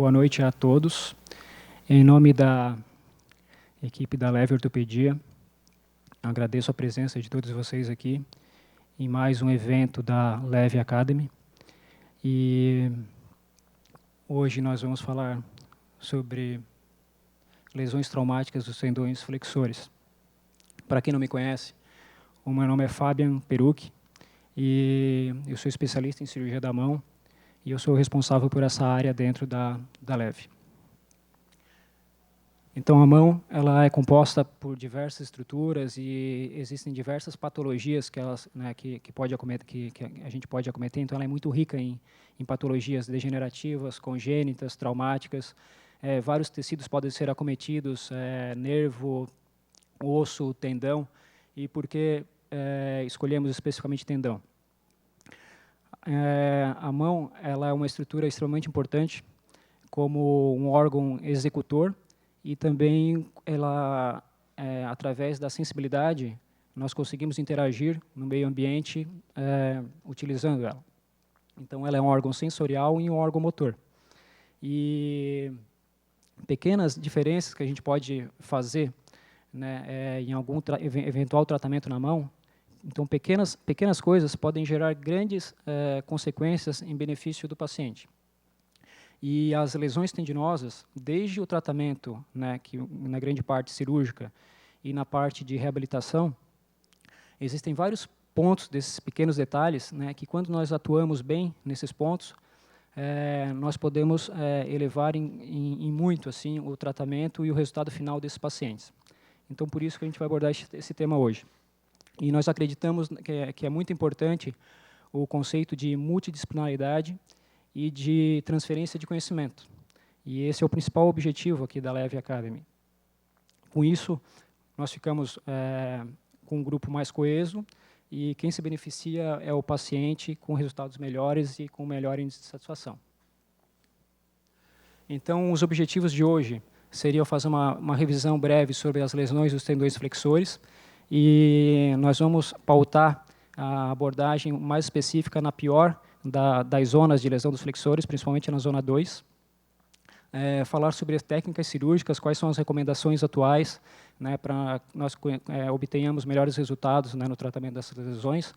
Boa noite a todos. Em nome da equipe da Leve Ortopedia, agradeço a presença de todos vocês aqui em mais um evento da Leve Academy. E hoje nós vamos falar sobre lesões traumáticas dos tendões flexores. Para quem não me conhece, o meu nome é Fabian Perucchi e eu sou especialista em cirurgia da mão e eu sou responsável por essa área dentro da Leve. Então, a mão ela é composta por diversas estruturas e existem diversas patologias que, que a gente pode acometer. Então, ela é muito rica em patologias degenerativas, congênitas, traumáticas. Vários tecidos podem ser acometidos, nervo, osso, tendão. E por que escolhemos especificamente tendão? A mão ela é uma estrutura extremamente importante como um órgão executor e também ela, através da sensibilidade, nós conseguimos interagir no meio ambiente utilizando ela. Então, ela é um órgão sensorial e um órgão motor. E pequenas diferenças que a gente pode fazer, né, em algum eventual tratamento na mão. Então, pequenas coisas podem gerar grandes consequências em benefício do paciente. E as lesões tendinosas, desde o tratamento, né, que na grande parte cirúrgica, e na parte de reabilitação, existem vários pontos desses pequenos detalhes, né, que quando nós atuamos bem nesses pontos, nós podemos elevar em muito assim, o tratamento e o resultado final desses pacientes. Então, por isso que a gente vai abordar esse tema hoje. E nós acreditamos que é muito importante o conceito de multidisciplinaridade e de transferência de conhecimento. E esse é o principal objetivo aqui da Leve Academy. Com isso, nós ficamos com um grupo mais coeso e quem se beneficia é o paciente com resultados melhores e com melhor índice de satisfação. Então, os objetivos de hoje seriam fazer uma revisão breve sobre as lesões dos tendões flexores e nós vamos pautar a abordagem mais específica na pior das zonas de lesão dos flexores, principalmente na zona 2. Falar sobre as técnicas cirúrgicas, quais são as recomendações atuais, né, para nós obtenhamos melhores resultados, né, no tratamento dessas lesões.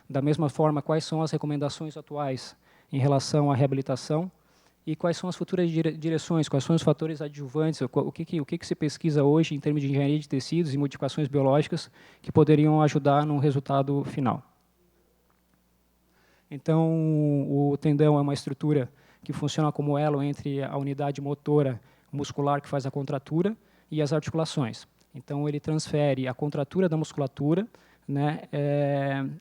Da mesma forma, quais são as recomendações atuais em relação à reabilitação e quais são as futuras direções, quais são os fatores adjuvantes, o que se pesquisa hoje em termos de engenharia de tecidos e modificações biológicas que poderiam ajudar no resultado final. Então, o tendão é uma estrutura que funciona como elo entre a unidade motora muscular que faz a contratura e as articulações. Então, ele transfere a contratura da musculatura, né,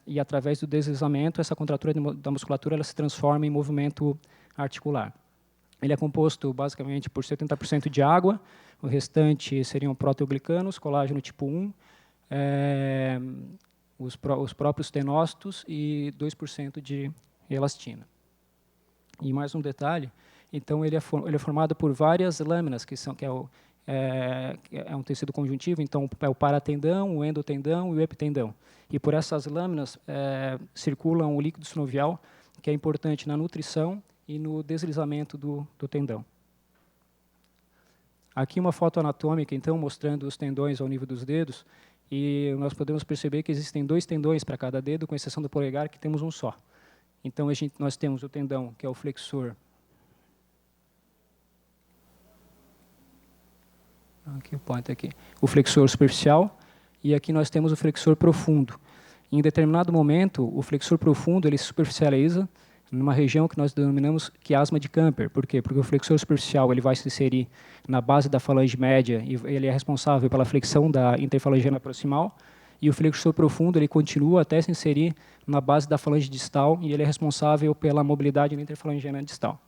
e através do deslizamento, essa contratura da musculatura ela se transforma em movimento articular. Ele é composto basicamente por 70% de água, o restante seriam proteoglicanos, colágeno tipo 1, os próprios tenócitos e 2% de elastina. E mais um detalhe, então ele é formado por várias lâminas, que é um tecido conjuntivo, então é o paratendão, o endotendão e o epitendão. E por essas lâminas circula um líquido sinovial, que é importante na nutrição e no deslizamento do tendão. Aqui uma foto anatômica, então, mostrando os tendões ao nível dos dedos, e nós podemos perceber que existem 2 tendões para cada dedo, com exceção do polegar, que temos um só. Então, nós temos o tendão, que é o flexor. Aqui o ponto aqui. O flexor superficial, e aqui nós temos o flexor profundo. Em determinado momento, o flexor profundo ele se superficializa numa região que nós denominamos quiasma de Camper. Por quê? Porque o flexor superficial ele vai se inserir na base da falange média e ele é responsável pela flexão da interfalangiana proximal, e o flexor profundo ele continua até se inserir na base da falange distal e ele é responsável pela mobilidade da interfalangiana distal.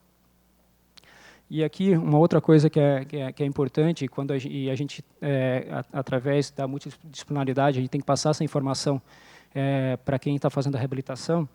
E aqui uma outra coisa que é importante, quando a gente através da multidisciplinaridade, a gente tem que passar essa informação para quem está fazendo a reabilitação,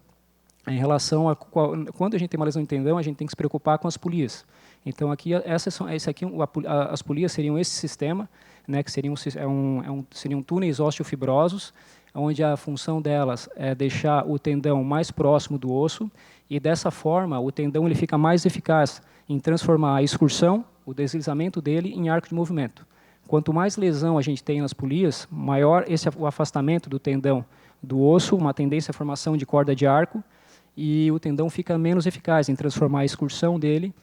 em relação a quando a gente tem uma lesão de tendão, a gente tem que se preocupar com as polias. Então, aqui, as polias seriam esse sistema, né, que seriam túneis osteofibrosos, onde a função delas é deixar o tendão mais próximo do osso, e dessa forma o tendão ele fica mais eficaz em transformar a excursão, o deslizamento dele, em arco de movimento. Quanto mais lesão a gente tem nas polias, maior o afastamento do tendão do osso, uma tendência à formação de corda de arco, e o tendão fica menos eficaz em transformar a excursão dele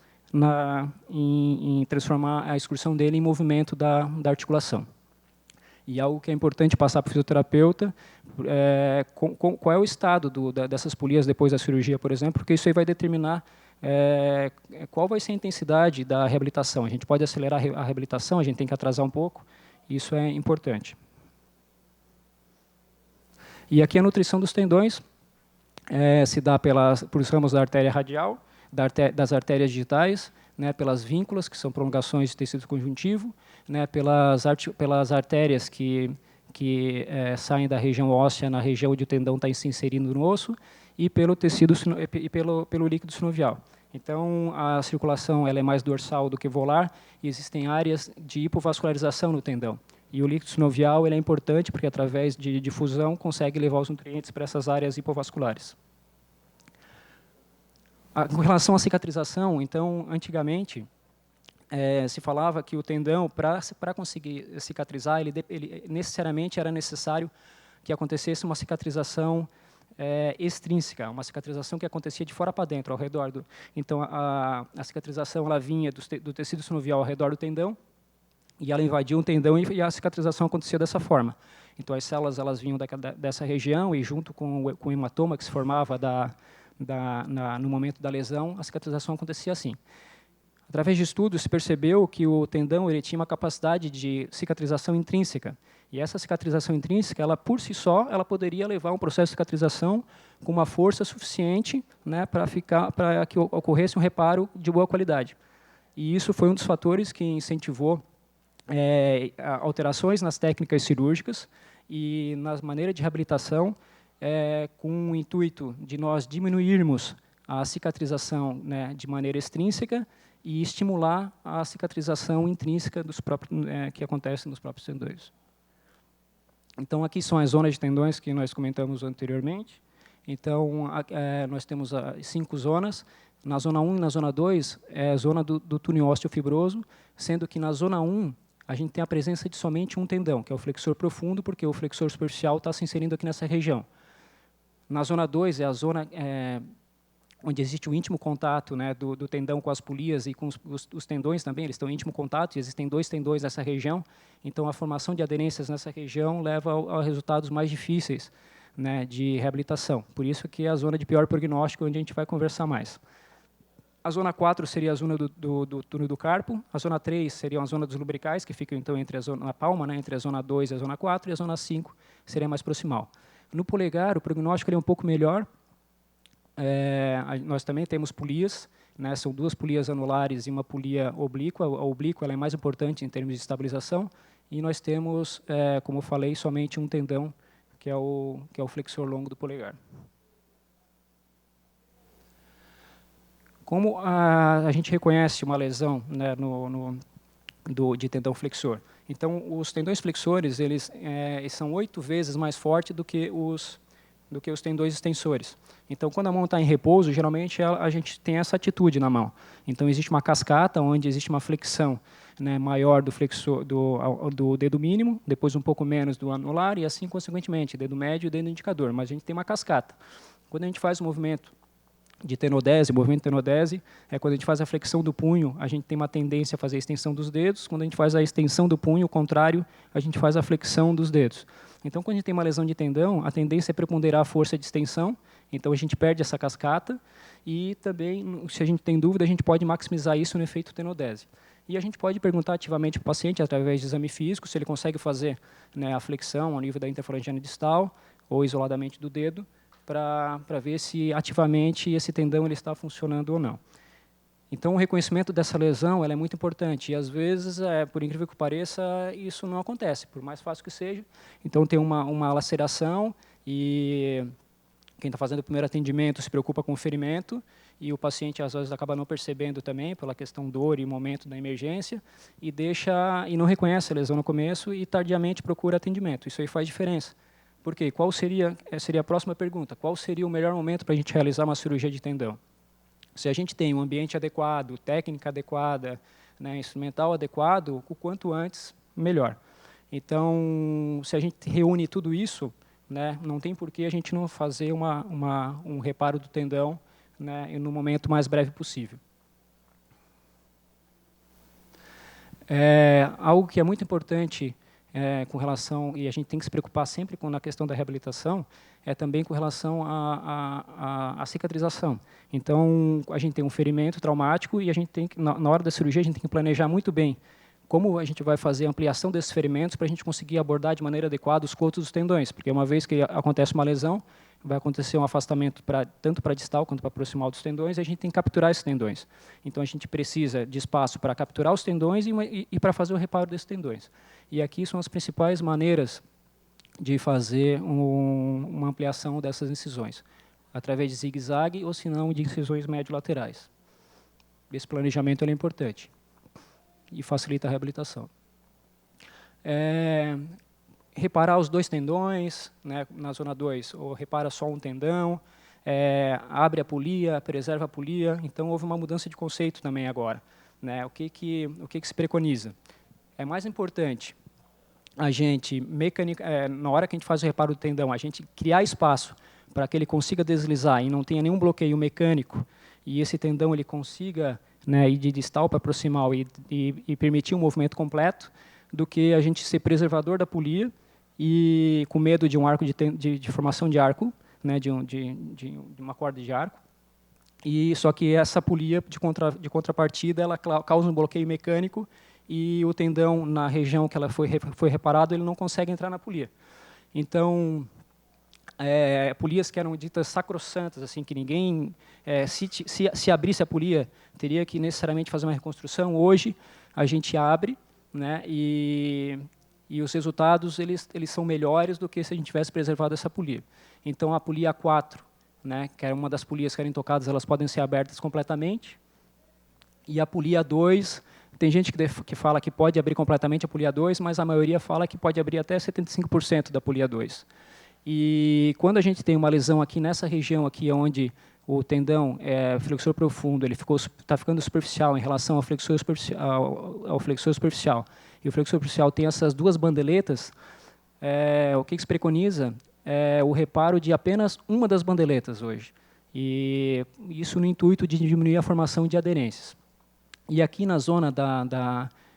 em movimento da articulação. E algo que é importante passar para o fisioterapeuta, qual é o estado dessas polias depois da cirurgia, por exemplo, porque isso aí vai determinar qual vai ser a intensidade da reabilitação. A gente pode acelerar a reabilitação, a gente tem que atrasar um pouco, isso é importante. E aqui a nutrição dos tendões se dá por ramos da artéria radial, das artérias digitais, né, pelas vínculas, que são prolongações de tecido conjuntivo, né, pelas artérias que saem da região óssea na região onde o tendão está se inserindo no osso, e pelo tecido e pelo líquido sinovial. Então, a circulação ela é mais dorsal do que volar, e existem áreas de hipovascularização no tendão. E o líquido sinovial ele é importante porque, através de difusão, consegue levar os nutrientes para essas áreas hipovasculares. Com relação à cicatrização, então, antigamente, se falava que o tendão, para conseguir cicatrizar, ele necessariamente era necessário que acontecesse uma cicatrização extrínseca, uma cicatrização que acontecia de fora para dentro, ao redor do... Então, a cicatrização ela vinha do tecido sinovial ao redor do tendão, e ela invadia um tendão e a cicatrização acontecia dessa forma. Então, as células elas vinham dessa região e, junto com o hematoma que se formava no momento da lesão, a cicatrização acontecia assim. Através de estudos, se percebeu que o tendão ele tinha uma capacidade de cicatrização intrínseca. E essa cicatrização intrínseca, ela por si só, ela poderia levar um processo de cicatrização com uma força suficiente, né, para que ocorresse um reparo de boa qualidade. E isso foi um dos fatores que incentivou alterações nas técnicas cirúrgicas e nas maneiras de reabilitação, com o intuito de nós diminuirmos a cicatrização, né, de maneira extrínseca e estimular a cicatrização intrínseca que acontece nos próprios tendões. Então, aqui são as zonas de tendões que nós comentamos anteriormente. Então, nós temos 5 zonas. Na zona 1 e na zona 2 é a zona do túnel ósseo fibroso, sendo que na zona 1 a gente tem a presença de somente um tendão, que é o flexor profundo, porque o flexor superficial está se inserindo aqui nessa região. Na zona 2 é a zona onde existe o íntimo contato, né, do tendão com as polias e com os tendões também, eles estão em íntimo contato, e existem 2 tendões nessa região, então a formação de aderências nessa região leva a resultados mais difíceis, né, de reabilitação. Por isso que é a zona de pior prognóstico, onde a gente vai conversar mais. A zona 4 seria a zona do túnel do carpo, a zona 3 seria a zona dos lumbricais, que ficam então na palma, né, entre a zona 2 e a zona 4, e a zona 5 seria mais proximal. No polegar, o prognóstico é um pouco melhor. Nós também temos polias, né, são 2 polias anulares e uma polia oblíqua. A oblíqua ela é mais importante em termos de estabilização, e nós temos, como eu falei, somente um tendão, que é o flexor longo do polegar. Como a gente reconhece uma lesão, né, de tendão flexor? Então, os tendões flexores eles são 8 vezes mais fortes do que os tendões extensores. Então, quando a mão está em repouso, geralmente a gente tem essa atitude na mão. Então, existe uma cascata onde existe uma flexão, né, maior do flexor do dedo mínimo, depois um pouco menos do anular, e assim consequentemente, dedo médio e dedo indicador. Mas a gente tem uma cascata. Quando a gente faz o movimento de tenodese, o movimento de tenodese é quando a gente faz a flexão do punho, a gente tem uma tendência a fazer a extensão dos dedos. Quando a gente faz a extensão do punho, o contrário, a gente faz a flexão dos dedos. Então, quando a gente tem uma lesão de tendão, a tendência é preponderar a força de extensão, então a gente perde essa cascata, e também, se a gente tem dúvida, a gente pode maximizar isso no efeito tenodese. E a gente pode perguntar ativamente para o paciente, através de exame físico, se ele consegue fazer, né, a flexão ao nível da interfalangiana distal, ou isoladamente do dedo, para ver se ativamente esse tendão ele está funcionando ou não. Então, o reconhecimento dessa lesão ela é muito importante, e às vezes, por incrível que pareça, isso não acontece, por mais fácil que seja. Então, tem uma laceração, e quem está fazendo o primeiro atendimento se preocupa com o ferimento, e o paciente às vezes acaba não percebendo também, pela questão dor e momento da emergência, e não reconhece a lesão no começo, e tardiamente procura atendimento. Isso aí faz diferença, Por quê? Qual seria a próxima pergunta? Qual seria o melhor momento para a gente realizar uma cirurgia de tendão? Se a gente tem um ambiente adequado, técnica adequada, né, instrumental adequado, o quanto antes, melhor. Então, se a gente reúne tudo isso, né, não tem por que a gente não fazer um reparo do tendão, né, no momento mais breve possível. Algo que é muito importante com relação, e a gente tem que se preocupar sempre na questão da reabilitação, é também com relação à cicatrização. Então, a gente tem um ferimento traumático e a gente tem que, na hora da cirurgia, a gente tem que planejar muito bem como a gente vai fazer a ampliação desses ferimentos para a gente conseguir abordar de maneira adequada os cotos dos tendões, porque uma vez que acontece uma lesão, vai acontecer um afastamento tanto para distal quanto para proximal dos tendões, e a gente tem que capturar esses tendões. Então, a gente precisa de espaço para capturar os tendões e para fazer o reparo desses tendões. E aqui são as principais maneiras de fazer uma ampliação dessas incisões, através de zigue-zague ou, se não, de incisões médio-laterais. Esse planejamento é importante e facilita a reabilitação. Reparar os 2 tendões, né, na zona 2, ou repara só um tendão, abre a polia, preserva a polia. Então, houve uma mudança de conceito também agora, né? O que se preconiza? É mais importante a gente, na hora que a gente faz o reparo do tendão, a gente criar espaço para que ele consiga deslizar e não tenha nenhum bloqueio mecânico, e esse tendão ele consiga, né, ir de distal para proximal e permitir um movimento completo, do que a gente ser preservador da polia e com medo de um arco de formação de arco, né, de uma corda de arco. E só que essa polia de contrapartida, ela causa um bloqueio mecânico e o tendão na região que ela foi reparado, ele não consegue entrar na polia. Então, polias que eram ditas sacrossantas, assim, que ninguém, se abrisse a polia, teria que necessariamente fazer uma reconstrução. Hoje, a gente abre, né, e os resultados eles são melhores do que se a gente tivesse preservado essa polia. Então, a polia A4, né, que era uma das polias que eram intocadas, elas podem ser abertas completamente. E a polia A2, tem gente que fala que pode abrir completamente a polia A2, mas a maioria fala que pode abrir até 75% da polia A2. E quando a gente tem uma lesão aqui nessa região aqui, onde o tendão flexor profundo, ele está ficando superficial em relação ao flexor superficial, e o flexor superficial tem essas 2 bandeletas, o que se preconiza é o reparo de apenas uma das bandeletas hoje. E isso no intuito de diminuir a formação de aderências. E aqui na zona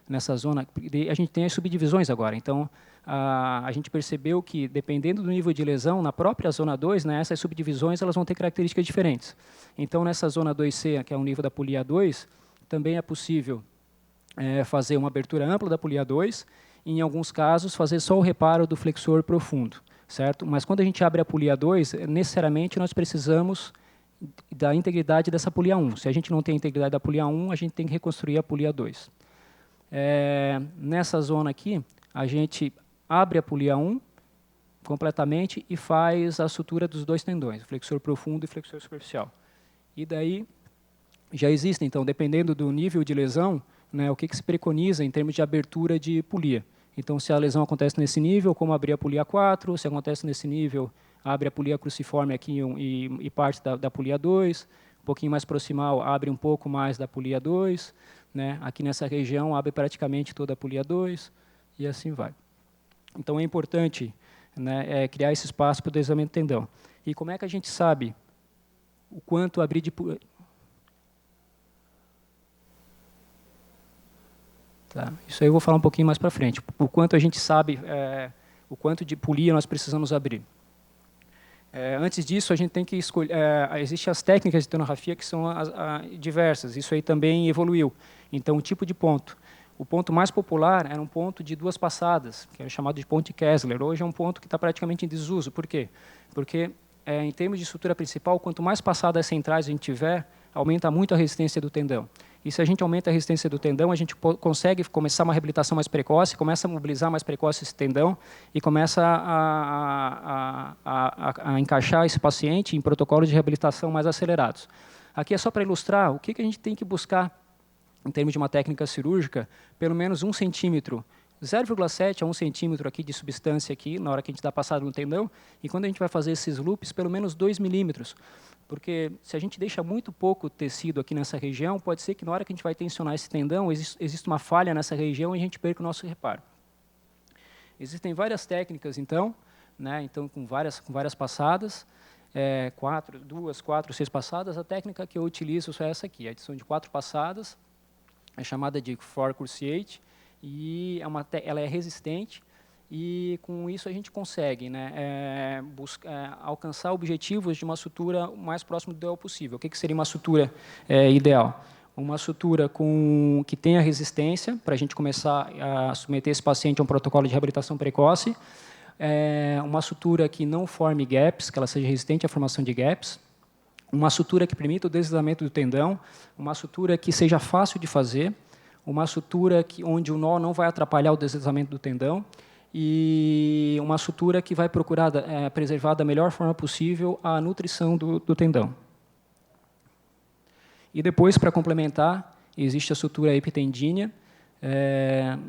nessa zona, a gente tem as subdivisões agora. Então, a gente percebeu que, dependendo do nível de lesão, na própria zona 2, né, essas subdivisões elas vão ter características diferentes. Então, nessa zona 2C, que é o nível da polia 2, também é possível fazer uma abertura ampla da polia 2, e, em alguns casos, fazer só o reparo do flexor profundo, certo? Mas, quando a gente abre a polia 2, necessariamente nós precisamos da integridade dessa polia 1. Se a gente não tem a integridade da polia 1, a gente tem que reconstruir a polia 2. Nessa zona aqui, a gente abre a polia 1 completamente e faz a sutura dos 2 tendões, flexor profundo e flexor superficial. E daí, já existem, então, dependendo do nível de lesão, né, o que se preconiza em termos de abertura de polia. Então, se a lesão acontece nesse nível, como abrir a polia 4, se acontece nesse nível, abre a polia cruciforme aqui e parte da polia 2, um pouquinho mais proximal, abre um pouco mais da polia 2, né, aqui nessa região, abre praticamente toda a polia 2, e assim vai. Então, é importante, né, criar esse espaço para o deslizamento do tendão. E como é que a gente sabe o quanto abrir de polia? Tá, isso aí eu vou falar um pouquinho mais para frente. O quanto a gente sabe, o quanto de polia nós precisamos abrir. Antes disso, a gente tem que escolher. Existem as técnicas de tonografia que são diversas. Isso aí também evoluiu. Então, o tipo de ponto. O ponto mais popular era um ponto de 2 passadas, que era chamado de ponto de Kessler. Hoje é um ponto que está praticamente em desuso. Por quê? Porque, em termos de estrutura principal, quanto mais passadas centrais a gente tiver, aumenta muito a resistência do tendão. E se a gente aumenta a resistência do tendão, a gente consegue começar uma reabilitação mais precoce, começa a mobilizar mais precoce esse tendão e começa a encaixar esse paciente em protocolos de reabilitação mais acelerados. Aqui é só para ilustrar o que a gente tem que buscar em termos de uma técnica cirúrgica, pelo menos 1 centímetro 0,7 a 1 centímetro aqui de substância aqui, na hora que a gente dá passada no tendão, e quando a gente vai fazer esses loops, pelo menos 2 milímetros. Porque se a gente deixa muito pouco tecido aqui nessa região, pode ser que na hora que a gente vai tensionar esse tendão, existe uma falha nessa região e a gente perca o nosso reparo. Existem várias técnicas, então, né, então com várias passadas, 2, 4, 6 passadas. A técnica que eu utilizo é essa aqui, a adição de 4 passadas, é chamada de For Cruciate, e ela é resistente, e com isso a gente consegue, né, alcançar objetivos de uma sutura o mais próximo do ideal possível. O que seria uma sutura ideal? Uma sutura que tenha resistência, para a gente começar a submeter esse paciente a um protocolo de reabilitação precoce, uma sutura que não forme gaps, que ela seja resistente à formação de gaps, uma sutura que permita o deslizamento do tendão, uma sutura que seja fácil de fazer, uma sutura onde o nó não vai atrapalhar o deslizamento do tendão, e uma sutura que vai procurar preservar da melhor forma possível a nutrição do tendão. E depois, para complementar, existe a sutura epitendínea.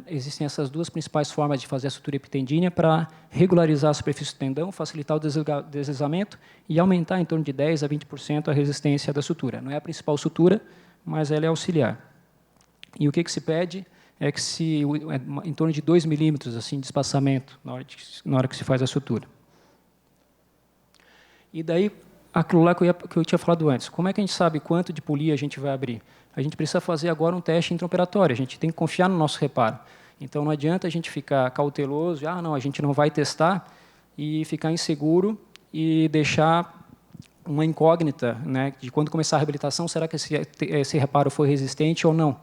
Existem essas duas principais formas de fazer a sutura epitendínea para regularizar a superfície do tendão, facilitar o deslizamento e aumentar em torno de 10% a 20% a resistência da sutura. Não é a principal sutura, mas ela é auxiliar. E o que se pede é que em torno de 2 milímetros assim, de espaçamento na hora que se faz a sutura. E daí, aquilo lá que eu tinha falado antes, como é que a gente sabe quanto de polia a gente vai abrir? A gente precisa fazer agora um teste intraoperatório, a gente tem que confiar no nosso reparo. Então, não adianta a gente ficar cauteloso, não, a gente não vai testar, e ficar inseguro e deixar uma incógnita, né, de quando começar a reabilitação, será que esse reparo foi resistente ou não?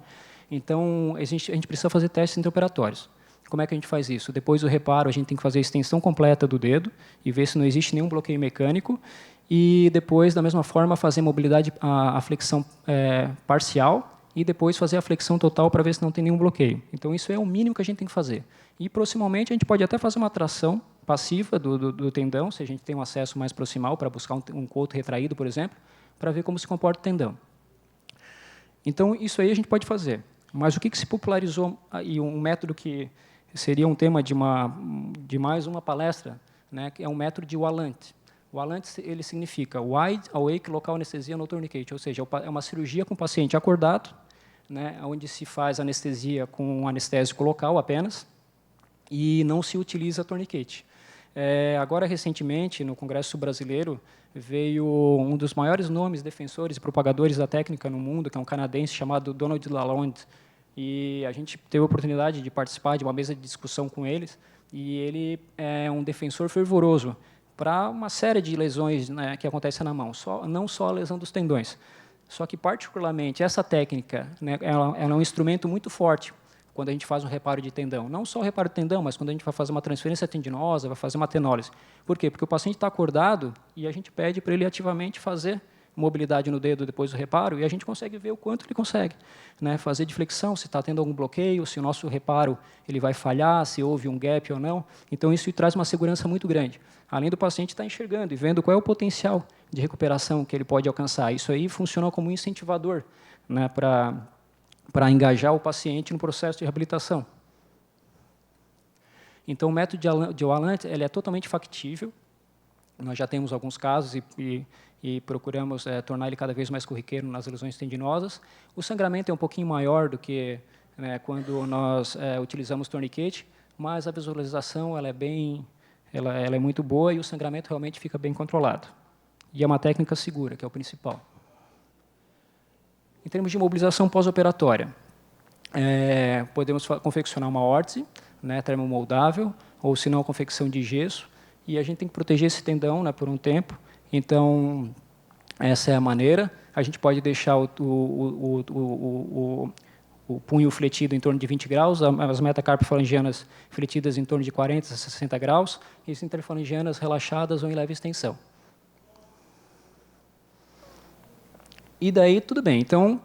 Então, a gente precisa fazer testes intraoperatórios. Como é que a gente faz isso? Depois do reparo, a gente tem que fazer a extensão completa do dedo e ver se não existe nenhum bloqueio mecânico. E depois, da mesma forma, fazer mobilidade, a flexão parcial e depois fazer a flexão total para ver se não tem nenhum bloqueio. Então, isso é o mínimo que a gente tem que fazer. E, proximamente, a gente pode até fazer uma tração passiva do tendão, se a gente tem um acesso mais proximal para buscar um coto retraído, por exemplo, para ver como se comporta o tendão. Então, isso aí a gente pode fazer. Mas o que se popularizou, e um método que seria um tema de mais uma palestra, né, que é um método de Wallant. O Wallant, ele significa Wide Awake Local Anesthesia No Tourniquet, ou seja, é uma cirurgia com o paciente acordado, né, onde se faz anestesia com um anestésico local apenas, e não se utiliza tourniquet. Agora, recentemente, no Congresso Brasileiro, veio um dos maiores nomes defensores e propagadores da técnica no mundo, que é um canadense chamado Donald Lalonde, e a gente teve a oportunidade de participar de uma mesa de discussão com eles, e ele é um defensor fervoroso para uma série de lesões, né, que acontecem na mão, não só a lesão dos tendões. Só que, particularmente, essa técnica, né, ela é um instrumento muito forte quando a gente faz um reparo de tendão. Não só o reparo de tendão, mas quando a gente vai fazer uma transferência tendinosa, vai fazer uma tenólise. Por quê? Porque o paciente está acordado e a gente pede para ele ativamente fazer mobilidade no dedo depois do reparo e a gente consegue ver o quanto ele consegue, né? Fazer de flexão, se está tendo algum bloqueio, se o nosso reparo ele vai falhar, se houve um gap ou não. Então, isso traz uma segurança muito grande. Além do paciente estar enxergando e vendo qual é o potencial de recuperação que ele pode alcançar. Isso aí funciona como um incentivador, né, para engajar o paciente no processo de reabilitação. Então, o método de Wallant ele é totalmente factível. Nós já temos alguns casos e procuramos tornar ele cada vez mais corriqueiro nas lesões tendinosas. O sangramento é um pouquinho maior do que, né, quando nós utilizamos tourniquet, mas a visualização ela é muito boa e o sangramento realmente fica bem controlado. E é uma técnica segura, que é o principal. Em termos de mobilização pós-operatória, podemos confeccionar uma órtese, né, termomoldável, ou se não, a confecção de gesso, e a gente tem que proteger esse tendão, né, por um tempo. Então, essa é a maneira. A gente pode deixar o punho fletido em torno de 20 graus, as metacarpofalangianas fletidas em torno de 40 a 60 graus, e as interfalangianas relaxadas ou em leve extensão. E daí, tudo bem. Então,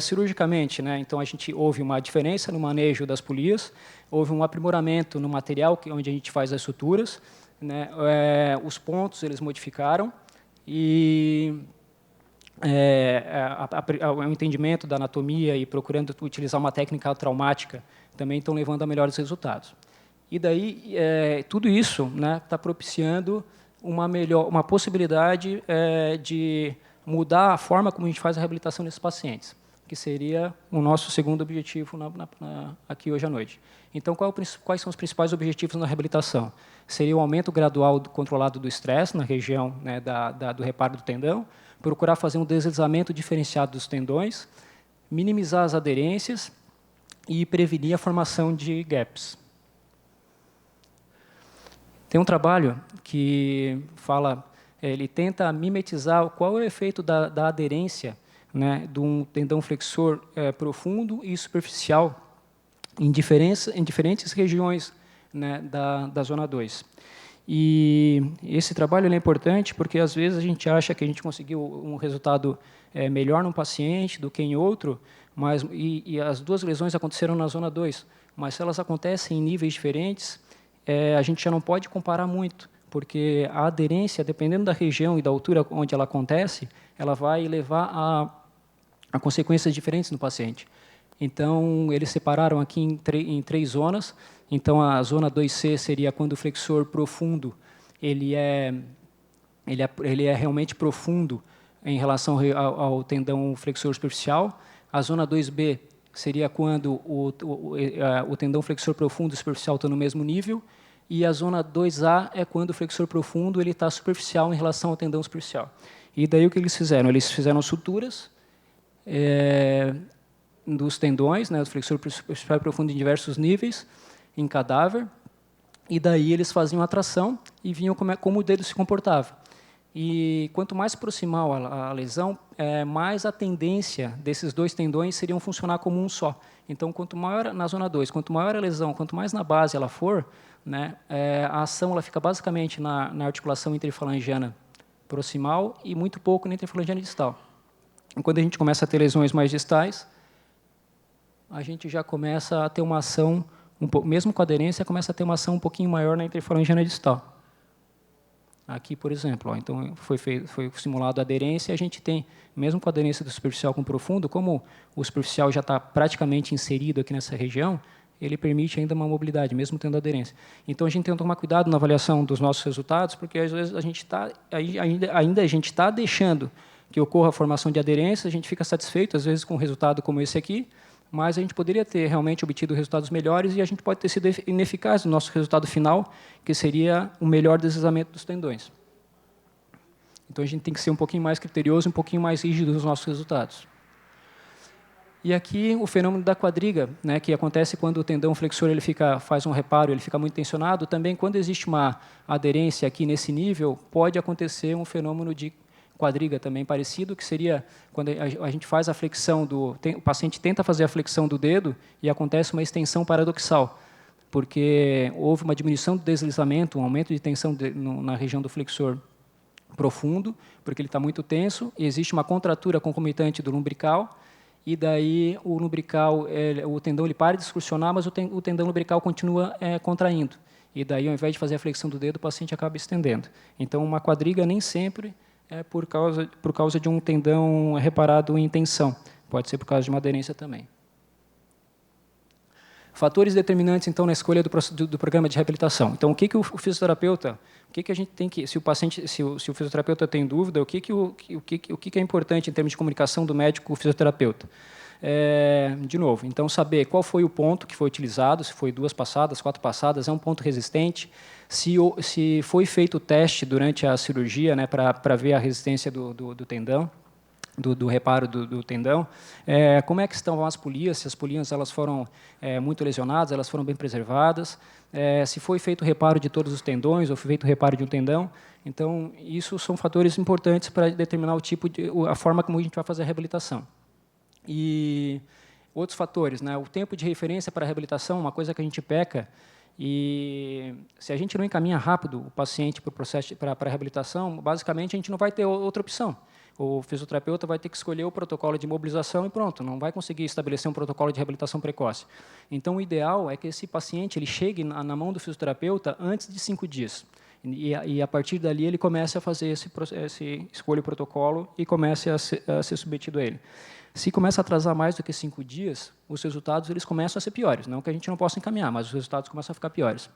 cirurgicamente, né, então houve uma diferença no manejo das polias, houve um aprimoramento no material onde a gente faz as suturas, né, os pontos eles modificaram e o entendimento da anatomia e procurando utilizar uma técnica traumática também estão levando a melhores resultados. E daí, tudo isso está propiciando uma possibilidade de mudar a forma como a gente faz a reabilitação desses pacientes, que seria o nosso segundo objetivo aqui hoje à noite. Então, quais são os principais objetivos na reabilitação? Seria o aumento gradual controlado do estresse na região do reparo do tendão, procurar fazer um deslizamento diferenciado dos tendões, minimizar as aderências e prevenir a formação de gaps. Tem um trabalho que ele tenta mimetizar qual é o efeito da aderência de um tendão flexor profundo e superficial em diferentes regiões da zona 2. E esse trabalho é importante porque, às vezes, a gente acha que a gente conseguiu um resultado melhor num paciente do que em outro, e as duas lesões aconteceram na zona 2, mas se elas acontecem em níveis diferentes, a gente já não pode comparar muito, porque a aderência, dependendo da região e da altura onde ela acontece, ela vai levar a consequências diferentes no paciente. Então, eles separaram aqui em 3 zonas. Então, a zona 2C seria quando o flexor profundo ele é realmente profundo em relação ao tendão flexor superficial. A zona 2B seria quando o tendão flexor profundo e superficial estão no mesmo nível. E a zona 2A é quando o flexor profundo está superficial em relação ao tendão superficial. E daí o que eles fizeram? Eles fizeram suturas dos tendões, do flexor superficial e profundo em diversos níveis, em cadáver, e daí eles faziam a tração e viam como o dedo se comportava. E quanto mais proximal a lesão, mais a tendência desses 2 tendões seriam funcionar como um só. Então, quanto maior na zona 2, quanto maior a lesão, quanto mais na base ela for, a ação ela fica basicamente na articulação interfalangiana proximal e muito pouco na interfalangiana distal. E quando a gente começa a ter lesões mais distais, a gente já começa a ter uma ação, mesmo com aderência, começa a ter uma ação um pouquinho maior na interfalangiana distal. Aqui, por exemplo, então foi simulado a aderência, a gente tem, mesmo com a aderência do superficial com o profundo, como o superficial já está praticamente inserido aqui nessa região, ele permite ainda uma mobilidade, mesmo tendo aderência. Então, a gente tem que tomar cuidado na avaliação dos nossos resultados, porque, às vezes, a gente está deixando que ocorra a formação de aderência, a gente fica satisfeito, às vezes, com um resultado como esse aqui, mas a gente poderia ter realmente obtido resultados melhores e a gente pode ter sido ineficaz no nosso resultado final, que seria o melhor deslizamento dos tendões. Então, a gente tem que ser um pouquinho mais criterioso, um pouquinho mais rígido nos nossos resultados. E aqui o fenômeno da quadriga, que acontece quando o tendão flexor faz um reparo, ele fica muito tensionado. Também, quando existe uma aderência aqui nesse nível, pode acontecer um fenômeno de quadriga também parecido, que seria quando a gente faz a flexão o paciente tenta fazer a flexão do dedo e acontece uma extensão paradoxal, porque houve uma diminuição do deslizamento, um aumento de tensão na região do flexor profundo, porque ele está muito tenso, e existe uma contratura concomitante do lumbrical, e daí o lumbrical, o tendão ele para de excursionar, mas o tendão lumbrical continua contraindo. E daí, ao invés de fazer a flexão do dedo, o paciente acaba estendendo. Então, uma quadriga nem sempre é por causa de um tendão reparado em tensão. Pode ser por causa de uma aderência também. Fatores determinantes, então, na escolha do programa de reabilitação. Então, o que o fisioterapeuta, o que a gente tem que, se o fisioterapeuta tem dúvida, o que é importante em termos de comunicação do médico com o fisioterapeuta? De novo, então, saber qual foi o ponto que foi utilizado, se foi 2 passadas, 4 passadas, é um ponto resistente, se foi feito o teste durante a cirurgia, para ver a resistência do tendão, do reparo do tendão, como é que estão as polias, se as polias elas foram muito lesionadas, elas foram bem preservadas, se foi feito o reparo de todos os tendões ou foi feito o reparo de um tendão. Então, isso são fatores importantes para determinar a forma como a gente vai fazer a reabilitação. E outros fatores, o tempo de referência para a reabilitação, uma coisa que a gente peca, e se a gente não encaminha rápido o paciente para o processo para a reabilitação, basicamente a gente não vai ter outra opção. O fisioterapeuta vai ter que escolher o protocolo de imobilização e pronto, não vai conseguir estabelecer um protocolo de reabilitação precoce. Então, o ideal é que esse paciente ele chegue na mão do fisioterapeuta antes de 5 dias. E a partir dali, ele comece a fazer escolha o protocolo e comece a ser submetido a ele. Se começa a atrasar mais do que 5 dias, os resultados eles começam a ser piores. Não que a gente não possa encaminhar, mas os resultados começam a ficar piores.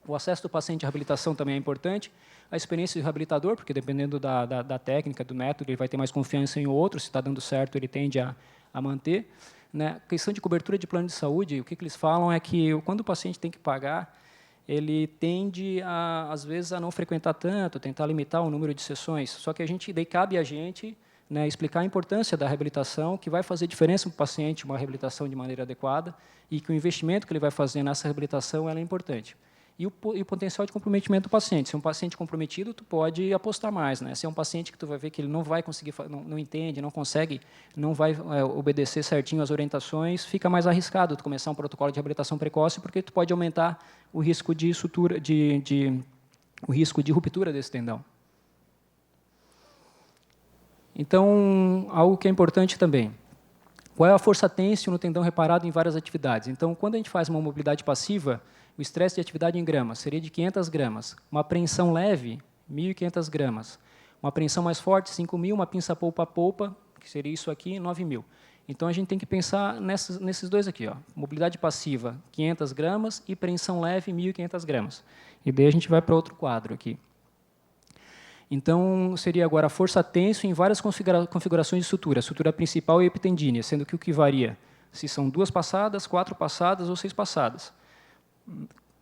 O acesso do paciente à reabilitação também é importante. A experiência do reabilitador, porque dependendo da técnica, do método, ele vai ter mais confiança em outro. Se está dando certo, ele tende a manter. Né? A questão de cobertura de plano de saúde, o que eles falam é que quando o paciente tem que pagar, ele tende, às vezes, a não frequentar tanto, tentar limitar o número de sessões. Só que daí cabe a gente, né, explicar a importância da reabilitação, que vai fazer diferença para o paciente uma reabilitação de maneira adequada e que o investimento que ele vai fazer nessa reabilitação ela é importante. E o potencial de comprometimento do paciente. Se é um paciente comprometido, tu pode apostar mais, né? Se é um paciente que tu vai ver que ele não vai conseguir, não entende, não consegue, não vai obedecer certinho às orientações, fica mais arriscado tu começar um protocolo de reabilitação precoce, porque tu pode aumentar o risco de sutura, o risco de ruptura desse tendão. Então, algo que é importante também. Qual é a força têncil no tendão reparado em várias atividades? Então, quando a gente faz uma mobilidade passiva, o estresse de atividade em gramas seria de 500 gramas. Uma apreensão leve, 1.500 gramas. Uma apreensão mais forte, 5.000. Uma pinça polpa-polpa, que seria isso aqui, 9.000. Então, a gente tem que pensar nesses dois aqui. Ó. Mobilidade passiva, 500 gramas, e apreensão leve, 1.500 gramas. E daí a gente vai para outro quadro aqui. Então, seria agora a força têncil em várias configurações de sutura. Sutura principal e epitendínea, sendo que o que varia se são 2 passadas, 4 passadas ou 6 passadas.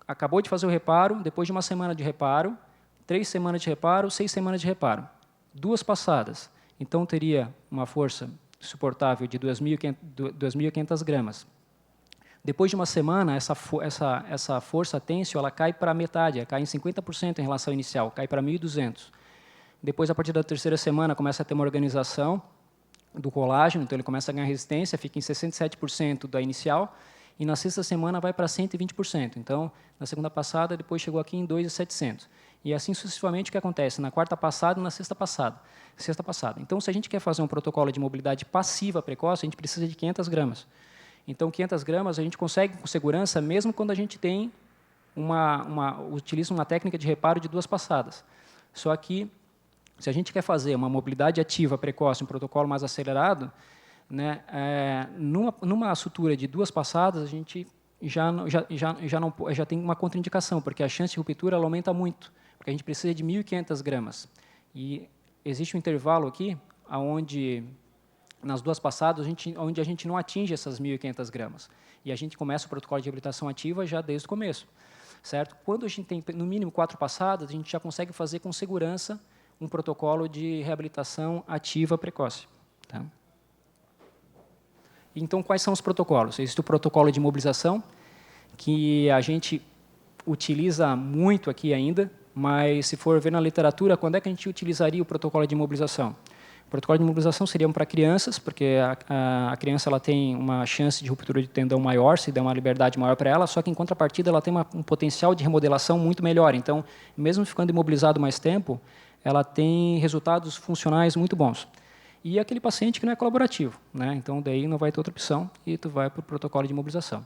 Acabou de fazer o reparo, depois de 1 semana de reparo, 3 semanas de reparo, 6 semanas de reparo. 2 passadas. Então, teria uma força suportável de 2.500 gramas. Depois de 1 semana, essa força têncil ela cai para metade, ela cai em 50% em relação ao inicial, cai para 1.200. Depois, a partir da 3ª semana, começa a ter uma organização do colágeno, então ele começa a ganhar resistência, fica em 67% da inicial, e na 6ª semana vai para 120%. Então, na segunda passada, depois chegou aqui em 2.700. E assim sucessivamente o que acontece na 4ª passada e na 6ª passada. Então, se a gente quer fazer um protocolo de mobilidade passiva precoce, a gente precisa de 500 gramas. Então, 500 gramas a gente consegue com segurança, mesmo quando a gente tem utiliza uma técnica de reparo de 2 passadas. Só que, se a gente quer fazer uma mobilidade ativa precoce, um protocolo mais acelerado, né, numa sutura de 2 passadas, a gente já tem uma contraindicação, porque a chance de ruptura ela aumenta muito, porque a gente precisa de 1.500 gramas. E existe um intervalo aqui, onde, nas 2 passadas, onde a gente não atinge essas 1.500 gramas. E a gente começa o protocolo de reabilitação ativa já desde o começo. Certo? Quando a gente tem, no mínimo, 4 passadas, a gente já consegue fazer com segurança um protocolo de reabilitação ativa precoce. Tá? Então, quais são os protocolos? Existe o protocolo de imobilização, que a gente utiliza muito aqui ainda, mas, se for ver na literatura, quando é que a gente utilizaria o protocolo de imobilização? O protocolo de imobilização seria para crianças, porque a criança ela tem uma chance de ruptura de tendão maior, se der uma liberdade maior para ela, só que, em contrapartida, ela tem um potencial de remodelação muito melhor. Então, mesmo ficando imobilizado mais tempo, ela tem resultados funcionais muito bons. E aquele paciente que não é colaborativo, né? Então, daí não vai ter outra opção e tu vai para o protocolo de imobilização.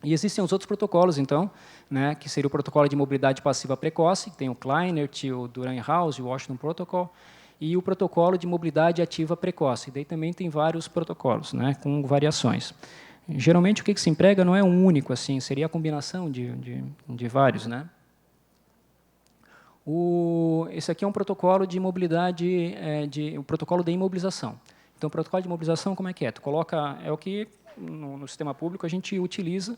E existem os outros protocolos, então, né, que seria o protocolo de mobilidade passiva precoce, que tem o Kleinert, o Duran-House, o Washington Protocol, e o protocolo de mobilidade ativa precoce. E daí também tem vários protocolos, né, com variações. Geralmente, o que se emprega não é um único, assim, seria a combinação de vários, né? Esse aqui é um protocolo de mobilidade, o protocolo de imobilização. Então, o protocolo de imobilização, como é que é? Tu coloca, é o que no sistema público a gente utiliza,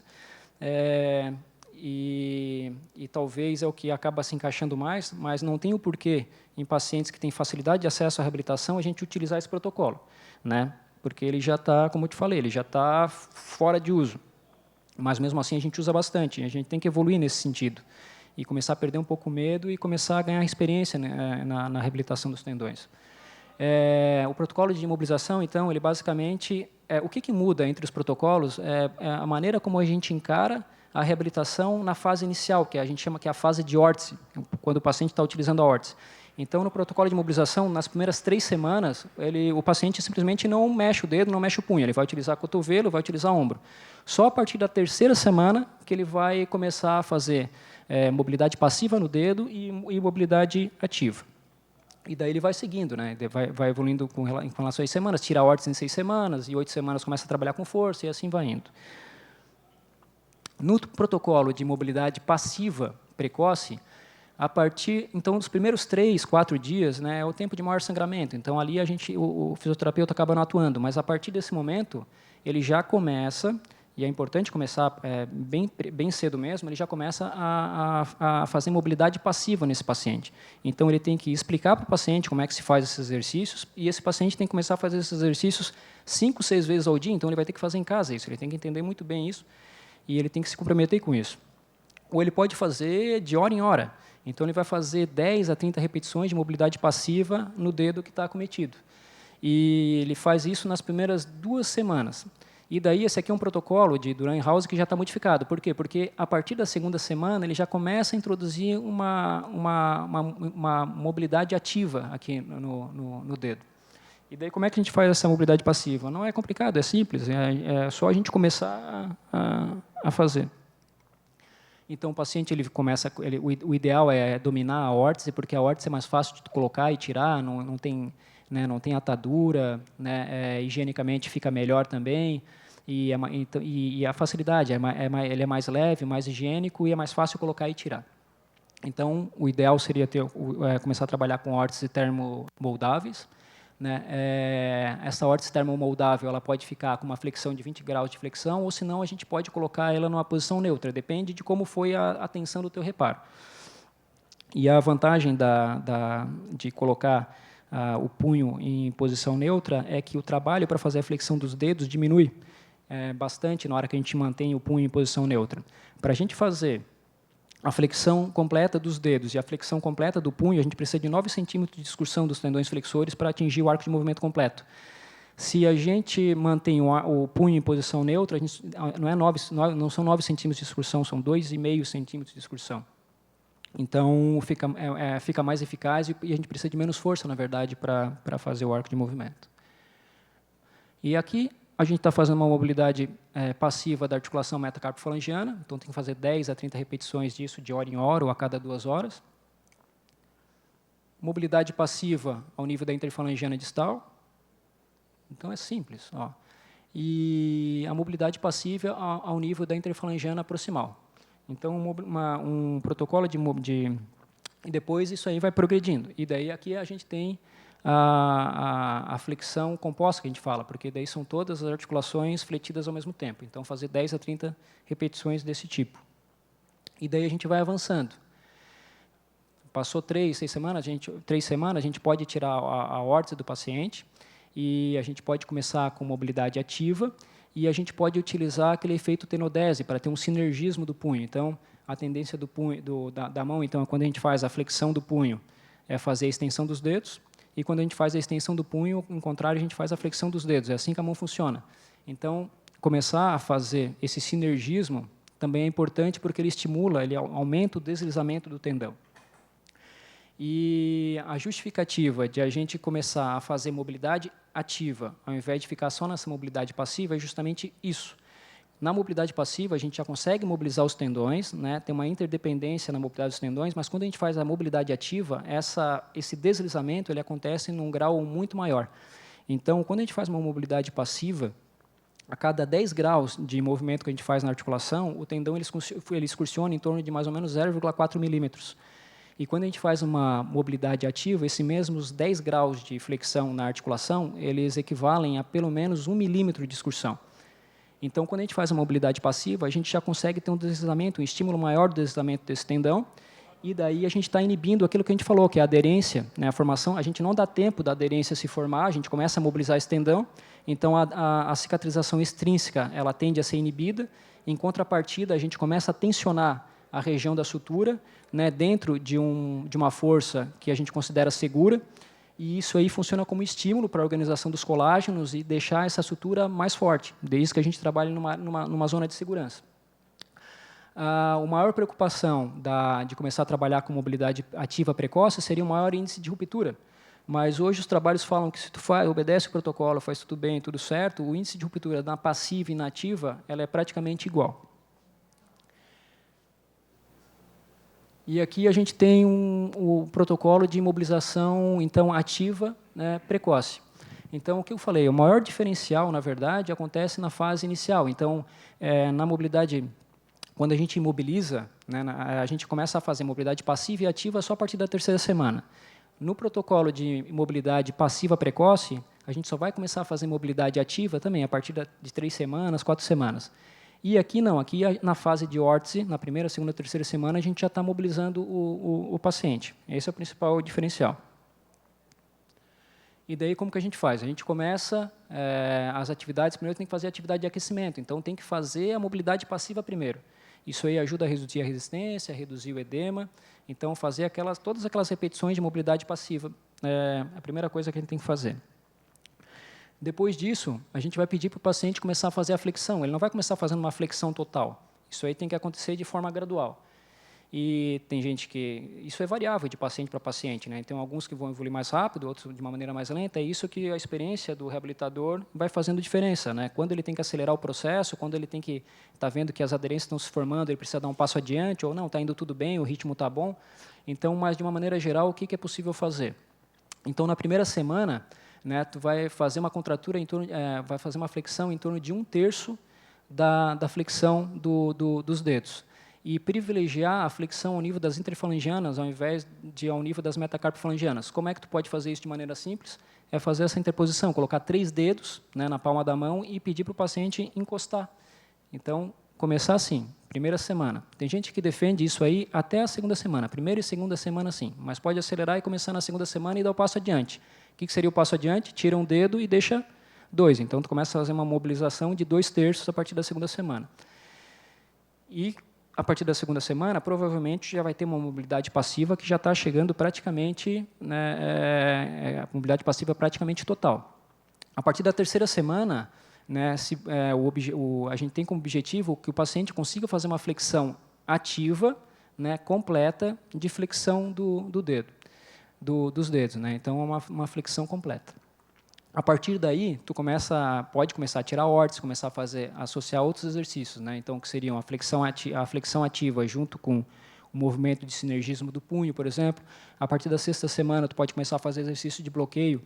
e talvez é o que acaba se encaixando mais, mas não tem o porquê, em pacientes que têm facilidade de acesso à reabilitação, a gente utilizar esse protocolo, né? Porque ele já está, como eu te falei, ele já está fora de uso. Mas, mesmo assim, a gente usa bastante, a gente tem que evoluir nesse sentido e começar a perder um pouco o medo e começar a ganhar experiência, né, na reabilitação dos tendões. O protocolo de imobilização, então, ele basicamente, o que muda entre os protocolos é a maneira como a gente encara a reabilitação na fase inicial, que a gente chama que é a fase de órtese, quando o paciente está utilizando a órtese. Então, no protocolo de imobilização, nas primeiras 3 semanas, o paciente simplesmente não mexe o dedo, não mexe o punho, ele vai utilizar cotovelo, vai utilizar ombro. Só a partir da 3ª semana que ele vai começar a fazer mobilidade passiva no dedo e mobilidade ativa. E daí ele vai seguindo, né? Vai evoluindo com relação às semanas, tira a órtese em 6 semanas, e 8 semanas começa a trabalhar com força, e assim vai indo. No protocolo de mobilidade passiva precoce, a partir então dos primeiros 3, 4 dias, né, é o tempo de maior sangramento. Então ali o fisioterapeuta acaba não atuando, mas a partir desse momento ele já começa, e é importante começar bem cedo mesmo, ele já começa a fazer mobilidade passiva nesse paciente. Então ele tem que explicar para o paciente como é que se faz esses exercícios, e esse paciente tem que começar a fazer esses exercícios 5, 6 vezes ao dia. Então ele vai ter que fazer em casa isso, ele tem que entender muito bem isso e ele tem que se comprometer com isso. Ou ele pode fazer de hora em hora. Então, ele vai fazer 10 a 30 repetições de mobilidade passiva no dedo que está acometido. E ele faz isso nas primeiras 2 semanas. E daí, esse aqui é um protocolo de Duran-House que já está modificado. Por quê? Porque, a partir da 2ª semana, ele já começa a introduzir uma mobilidade ativa aqui no dedo. E daí, como é que a gente faz essa mobilidade passiva? Não é complicado, é simples. É só a gente começar a fazer. Então, o paciente ele começa, o ideal é dominar a órtese, porque a órtese é mais fácil de colocar e tirar, não tem, né, não tem atadura, né, higienicamente fica melhor também, e a facilidade, ele é mais leve, mais higiênico e é mais fácil colocar e tirar. Então, o ideal seria começar a trabalhar com órteses termomoldáveis, né? Essa órtese termomoldável ela pode ficar com uma flexão de 20 graus de flexão, ou senão a gente pode colocar ela numa posição neutra, depende de como foi a tensão do teu reparo. E a vantagem de colocar o punho em posição neutra é que o trabalho para fazer a flexão dos dedos diminui bastante na hora que a gente mantém o punho em posição neutra. Para a gente fazer a flexão completa dos dedos e a flexão completa do punho, a gente precisa de 9 centímetros de excursão dos tendões flexores para atingir o arco de movimento completo. Se a gente mantém o punho em posição neutra, não são 9 centímetros de excursão, são 2,5 centímetros de excursão. Então, fica mais eficaz e a gente precisa de menos força, na verdade, para fazer o arco de movimento. E aqui, a gente está fazendo uma mobilidade passiva da articulação metacarpofalangiana, então tem que fazer 10 a 30 repetições disso de hora em hora ou a cada 2 horas. Mobilidade passiva ao nível da interfalangiana distal. Então, é simples. Ó. E a mobilidade passiva ao nível da interfalangiana proximal. Então, um protocolo e depois isso aí vai progredindo. E daí aqui a gente tem a flexão composta que a gente fala, porque daí são todas as articulações fletidas ao mesmo tempo. Então, fazer 10 a 30 repetições desse tipo. E daí a gente vai avançando. Passou 3 semanas, a gente pode tirar a órtese do paciente e a gente pode começar com mobilidade ativa e a gente pode utilizar aquele efeito tenodese para ter um sinergismo do punho. Então, a tendência do punho, da mão, então, quando a gente faz a flexão do punho, é fazer a extensão dos dedos. E quando a gente faz a extensão do punho, ao contrário, a gente faz a flexão dos dedos. É assim que a mão funciona. Então, começar a fazer esse sinergismo também é importante porque ele estimula, ele aumenta o deslizamento do tendão. E a justificativa de a gente começar a fazer mobilidade ativa, ao invés de ficar só nessa mobilidade passiva, é justamente isso. Na mobilidade passiva, a gente já consegue mobilizar os tendões, né? Tem uma interdependência na mobilidade dos tendões, mas quando a gente faz a mobilidade ativa, esse deslizamento ele acontece num grau muito maior. Então, quando a gente faz uma mobilidade passiva, a cada 10 graus de movimento que a gente faz na articulação, o tendão ele excursiona em torno de mais ou menos 0,4 milímetros. E quando a gente faz uma mobilidade ativa, esses mesmos 10 graus de flexão na articulação, eles equivalem a pelo menos 1 milímetro de excursão. Então, quando a gente faz a mobilidade passiva, a gente já consegue ter um deslizamento, um estímulo maior do deslizamento desse tendão, e daí a gente está inibindo aquilo que a gente falou, que é a aderência, né, a formação. A gente não dá tempo da aderência se formar, a gente começa a mobilizar esse tendão, então a cicatrização extrínseca ela tende a ser inibida, em contrapartida, a gente começa a tensionar a região da sutura, né, dentro de uma força que a gente considera segura, e isso aí funciona como estímulo para a organização dos colágenos e deixar essa sutura mais forte, desde que a gente trabalhe numa zona de segurança. A maior preocupação de começar a trabalhar com mobilidade ativa precoce seria o maior índice de ruptura. Mas hoje os trabalhos falam que se tu obedece o protocolo, faz tudo bem, tudo certo, o índice de ruptura na passiva e na ativa ela é praticamente igual. E aqui a gente tem o protocolo de imobilização, então, ativa, né, precoce. Então, o que eu falei, o maior diferencial, na verdade, acontece na fase inicial. Então, na mobilidade, quando a gente imobiliza, né, a gente começa a fazer mobilidade passiva e ativa só a partir da 3ª semana. No protocolo de mobilidade passiva precoce, a gente só vai começar a fazer mobilidade ativa também a partir de 3 semanas, 4 semanas. E aqui não, aqui na fase de órtese, na 1ª, 2ª, 3ª semana, a gente já está mobilizando o paciente. Esse é o principal diferencial. E daí, como que a gente faz? A gente começa as atividades, primeiro tem que fazer a atividade de aquecimento, então tem que fazer a mobilidade passiva primeiro. Isso aí ajuda a reduzir a resistência, a reduzir o edema, então fazer todas aquelas repetições de mobilidade passiva é a primeira coisa que a gente tem que fazer. Depois disso, a gente vai pedir para o paciente começar a fazer a flexão. Ele não vai começar fazendo uma flexão total. Isso aí tem que acontecer de forma gradual. E tem gente que... Isso é variável de paciente para paciente, né? Então, alguns que vão evoluir mais rápido, outros de uma maneira mais lenta. É isso que a experiência do reabilitador vai fazendo diferença, né? Quando ele tem que acelerar o processo, quando ele tem que estar vendo que as aderências estão se formando, ele precisa dar um passo adiante, ou não, está indo tudo bem, o ritmo está bom. Então, mas de uma maneira geral, o que é possível fazer? Então, na 1ª semana, né, tu vai fazer uma contratura vai fazer uma flexão em torno de 1/3 da flexão dos dedos e privilegiar a flexão ao nível das interfalangianas ao invés de ao nível das metacarpofalangianas. Como é que tu pode fazer isso de maneira simples? É fazer essa interposição, colocar 3 dedos, né, na palma da mão e pedir para o paciente encostar. Então, começar assim, 1ª semana. Tem gente que defende isso aí até a 2ª semana. 1ª e 2ª semana, sim, mas pode acelerar e começar na 2ª semana e dar o passo adiante. O que seria o passo adiante? Tira um dedo e deixa 2. Então, tu começa a fazer uma mobilização de 2/3 a partir da 2ª semana. E, a partir da 2ª semana, provavelmente já vai ter uma mobilidade passiva que já está chegando praticamente, né, a mobilidade passiva praticamente total. A partir da 3ª semana, né, a gente tem como objetivo que o paciente consiga fazer uma flexão ativa, né, completa, de flexão do dedo. Dos dedos, né? Então é uma flexão completa. A partir daí, pode começar a tirar órtex, começar a associar outros exercícios, né? Então que seriam a flexão ativa junto com o movimento de sinergismo do punho, por exemplo. A partir da 6ª semana, tu pode começar a fazer exercício de bloqueio,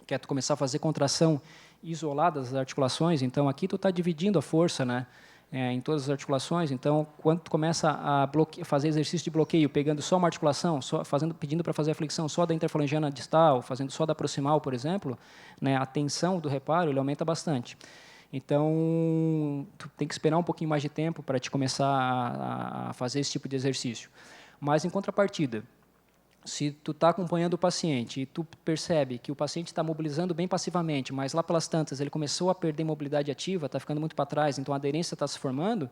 que é tu começar a fazer contração isolada das articulações. Então aqui tu está dividindo a força, né? Em todas as articulações. Então, quando tu começa a fazer exercício de bloqueio, pegando só uma articulação, pedindo para fazer a flexão só da interfalangiana distal, fazendo só da proximal, por exemplo, né, a tensão do reparo ele aumenta bastante. Então, tu tem que esperar um pouquinho mais de tempo para te começar a fazer esse tipo de exercício. Mas, em contrapartida, se tu está acompanhando o paciente e tu percebe que o paciente está mobilizando bem passivamente, mas lá pelas tantas ele começou a perder mobilidade ativa, está ficando muito para trás, então a aderência está se formando,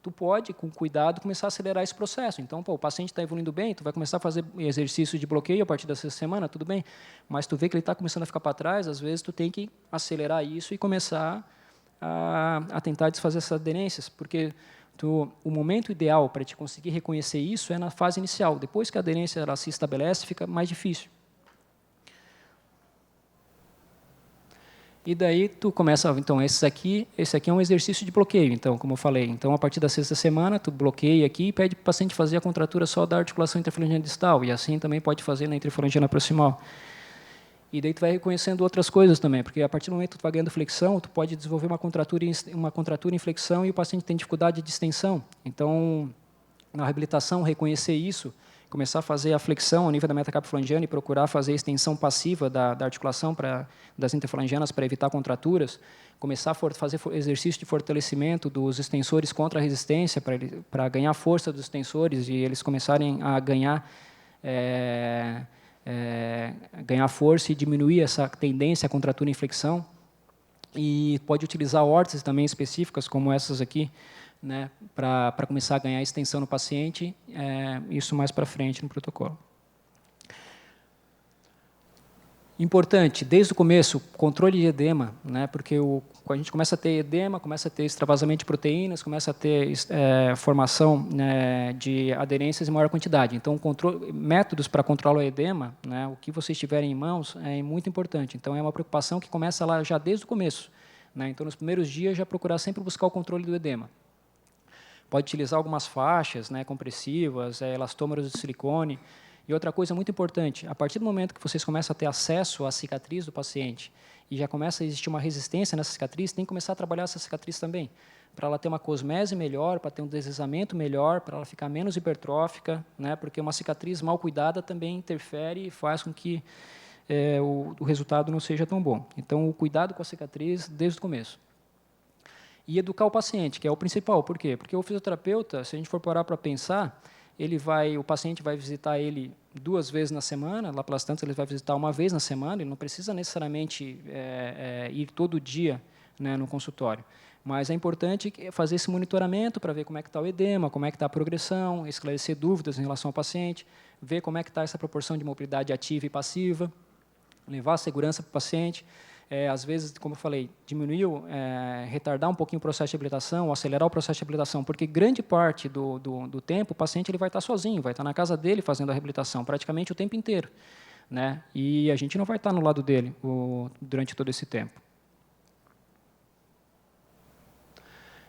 tu pode, com cuidado, começar a acelerar esse processo. Então, o paciente está evoluindo bem, tu vai começar a fazer exercício de bloqueio a partir da 6ª semana, tudo bem, mas tu vê que ele está começando a ficar para trás, às vezes tu tem que acelerar isso e começar a tentar desfazer essas aderências, porque o momento ideal para te conseguir reconhecer isso é na fase inicial. Depois que a aderência ela se estabelece, fica mais difícil. E daí tu começa, então, esse aqui é um exercício de bloqueio, então, como eu falei. Então, a partir da 6ª semana, tu bloqueia aqui e pede para o paciente fazer a contratura só da articulação interfalangiana distal, e assim também pode fazer na interfalangiana proximal. E daí tu vai reconhecendo outras coisas também, porque a partir do momento que tu vai ganhando flexão, tu pode desenvolver uma contratura em flexão e o paciente tem dificuldade de extensão. Então, na reabilitação, reconhecer isso, começar a fazer a flexão ao nível da metacarpofalangiana e procurar fazer a extensão passiva da articulação das interfalangianas para evitar contraturas, começar a fazer exercício de fortalecimento dos extensores contra a resistência para ganhar força dos extensores e eles começarem a ganhar força e diminuir essa tendência à contratura em flexão. E pode utilizar órteses também específicas, como essas aqui, né, para começar a ganhar extensão no paciente, isso mais para frente no protocolo. Importante, desde o começo, controle de edema, né, porque quando a gente começa a ter edema, começa a ter extravasamento de proteínas, começa a ter formação, né, de aderências em maior quantidade. Então, métodos para controlar o edema, né, o que vocês tiverem em mãos, é muito importante. Então, é uma preocupação que começa lá já desde o começo. Né, então, nos primeiros dias, já procurar sempre buscar o controle do edema. Pode utilizar algumas faixas, né, compressivas, elastômeros de silicone. E outra coisa muito importante, a partir do momento que vocês começam a ter acesso à cicatriz do paciente e já começa a existir uma resistência nessa cicatriz, tem que começar a trabalhar essa cicatriz também, para ela ter uma cosmese melhor, para ter um deslizamento melhor, para ela ficar menos hipertrófica, né, porque uma cicatriz mal cuidada também interfere e faz com que o resultado não seja tão bom. Então, o cuidado com a cicatriz desde o começo. E educar o paciente, que é o principal. Por quê? Porque o fisioterapeuta, se a gente for parar para pensar, o paciente vai visitar ele 2 vezes na semana, lá pelas tantas ele vai visitar 1 vez na semana, ele não precisa necessariamente ir todo dia, né, no consultório. Mas é importante fazer esse monitoramento para ver como é que está o edema, como é que está a progressão, esclarecer dúvidas em relação ao paciente, ver como é que está essa proporção de mobilidade ativa e passiva, levar a segurança para o paciente. Às vezes, como eu falei, diminuir, retardar um pouquinho o processo de habilitação, acelerar o processo de habilitação, porque grande parte do tempo o paciente ele vai estar sozinho, vai estar na casa dele fazendo a reabilitação, praticamente o tempo inteiro, né? E a gente não vai estar no lado dele durante todo esse tempo.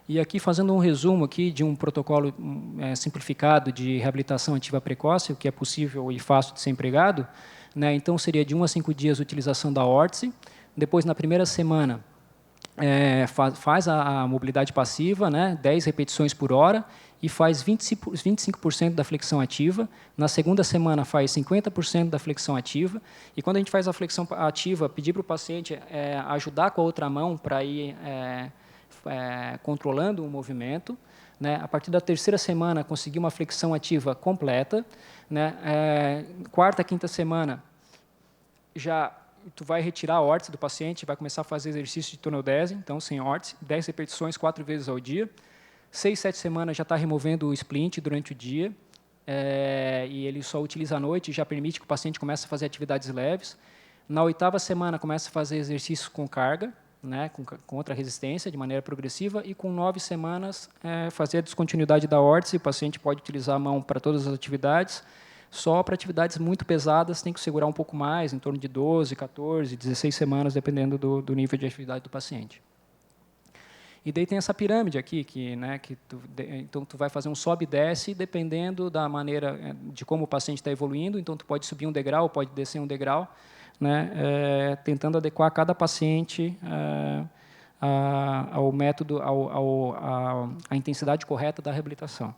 E aqui, fazendo um resumo aqui de um protocolo simplificado de reabilitação ativa precoce, o que é possível e fácil de ser empregado, né? Então, seria de 1 a 5 dias a utilização da órtese. Depois, na primeira semana, faz a mobilidade passiva, né, 10 repetições por hora, e faz 25% da flexão ativa. Na segunda semana, faz 50% da flexão ativa. E quando a gente faz a flexão ativa, pedir para o paciente ajudar com a outra mão para ir controlando o movimento. Né? A partir da terceira semana, conseguir uma flexão ativa completa. Né? Quarta, quinta semana, tu vai retirar a órtese do paciente, vai começar a fazer exercício de tonodese, então sem órtese, 10 repetições 4 vezes ao dia. 6, 7 semanas já está removendo o splint durante o dia, e ele só utiliza à noite, já permite que o paciente comece a fazer atividades leves. Na 8ª semana começa a fazer exercícios com carga, né, com outra resistência, de maneira progressiva, e com 9 semanas fazer a descontinuidade da órtese, o paciente pode utilizar a mão para todas as atividades. Só para atividades muito pesadas tem que segurar um pouco mais, em torno de 12, 14, 16 semanas, dependendo do nível de atividade do paciente. E daí tem essa pirâmide aqui, então tu vai fazer um sobe e desce, dependendo da maneira de como o paciente está evoluindo. Então tu pode subir um degrau, pode descer um degrau, né, tentando adequar cada paciente ao método, à intensidade correta da reabilitação.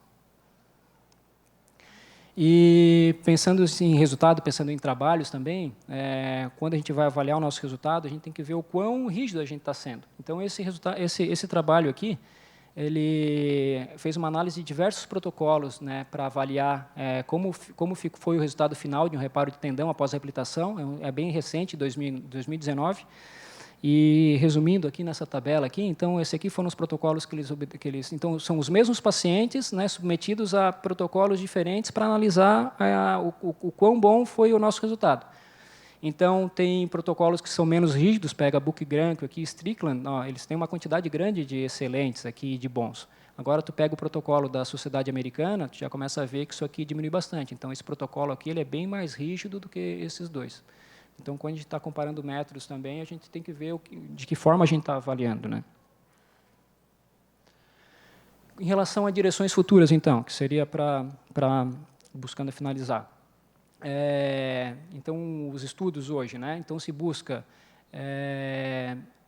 E pensando em resultado, pensando em trabalhos também, quando a gente vai avaliar o nosso resultado, a gente tem que ver o quão rígido a gente está sendo. Então, esse trabalho aqui, ele fez uma análise de diversos protocolos, né, para avaliar como foi o resultado final de um reparo de tendão após a reabilitação. É bem recente, 2019. E, resumindo aqui nessa tabela aqui, então, esse aqui foram os protocolos que eles então, são os mesmos pacientes, né, submetidos a protocolos diferentes para analisar o quão bom foi o nosso resultado. Então, tem protocolos que são menos rígidos, pega Book Granco aqui, Strickland, eles têm uma quantidade grande de excelentes aqui, de bons. Agora, tu pega o protocolo da Sociedade Americana, tu já começa a ver que isso aqui diminui bastante. Então, esse protocolo aqui ele é bem mais rígido do que esses dois. Então, quando a gente está comparando métodos também, a gente tem que ver de que forma a gente está avaliando, né? Em relação a direções futuras, então, que seria buscando finalizar. Então, os estudos hoje, né? Então, se busca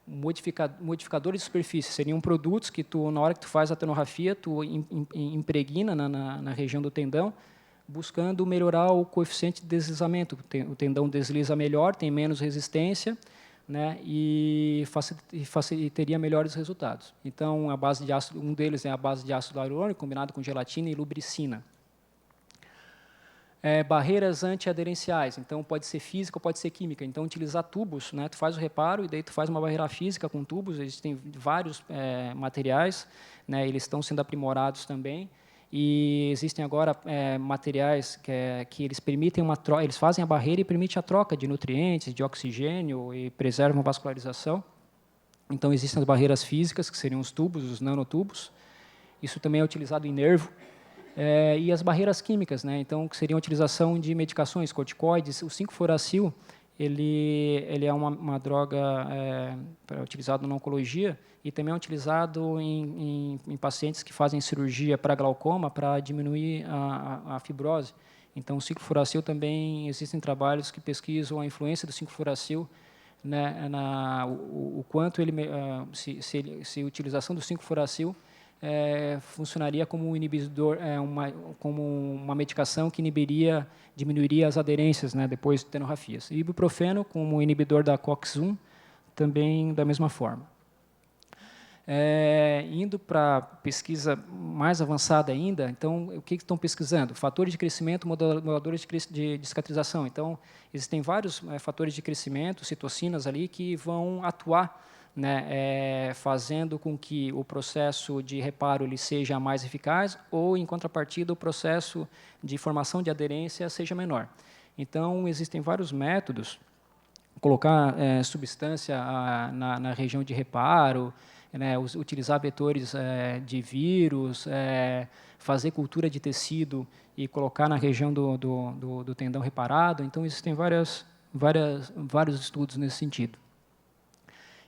modificadores de superfície, seriam produtos que na hora que tu faz a tenorrafia, tu impregna na região do tendão, buscando melhorar o coeficiente de deslizamento. O tendão desliza melhor, tem menos resistência, né, e teria melhores resultados. Então, a base de ácido, um deles é a base de ácido hialurônico combinado com gelatina e lubricina. Barreiras antiaderenciais, então pode ser física ou pode ser química. Então, utilizar tubos, né, tu faz o reparo e daí tu faz uma barreira física com tubos. Existem vários materiais, né, eles estão sendo aprimorados também. E existem agora materiais que eles permitem uma troca, eles fazem a barreira e permitem a troca de nutrientes, de oxigênio e preservam a vascularização. Então, existem as barreiras físicas, que seriam os tubos, os nanotubos. Isso também é utilizado em nervo. E as barreiras químicas, né? Então, que seriam a utilização de medicações, corticoides. O 5-furacil, ele é uma droga utilizada na oncologia e também é utilizado em pacientes que fazem cirurgia para glaucoma para diminuir a fibrose. Então, o 5-fluoracil também, existem trabalhos que pesquisam a influência do 5-fluoracil, né, o quanto se a utilização do 5-fluoracil funcionaria como um inibidor, como uma medicação que diminuiria as aderências, né, depois de tenorafias. E ibuprofeno, como inibidor da COX-1, também da mesma forma. Indo para pesquisa mais avançada ainda, então, o que estão pesquisando? Fatores de crescimento, moduladores de cicatrização. Então, existem vários fatores de crescimento, citocinas ali, que vão atuar, né, fazendo com que o processo de reparo ele seja mais eficaz ou, em contrapartida, o processo de formação de aderência seja menor. Então, existem vários métodos, colocar substância na região de reparo, né, utilizar vetores de vírus, fazer cultura de tecido e colocar na região do tendão reparado. Então, existem vários estudos nesse sentido.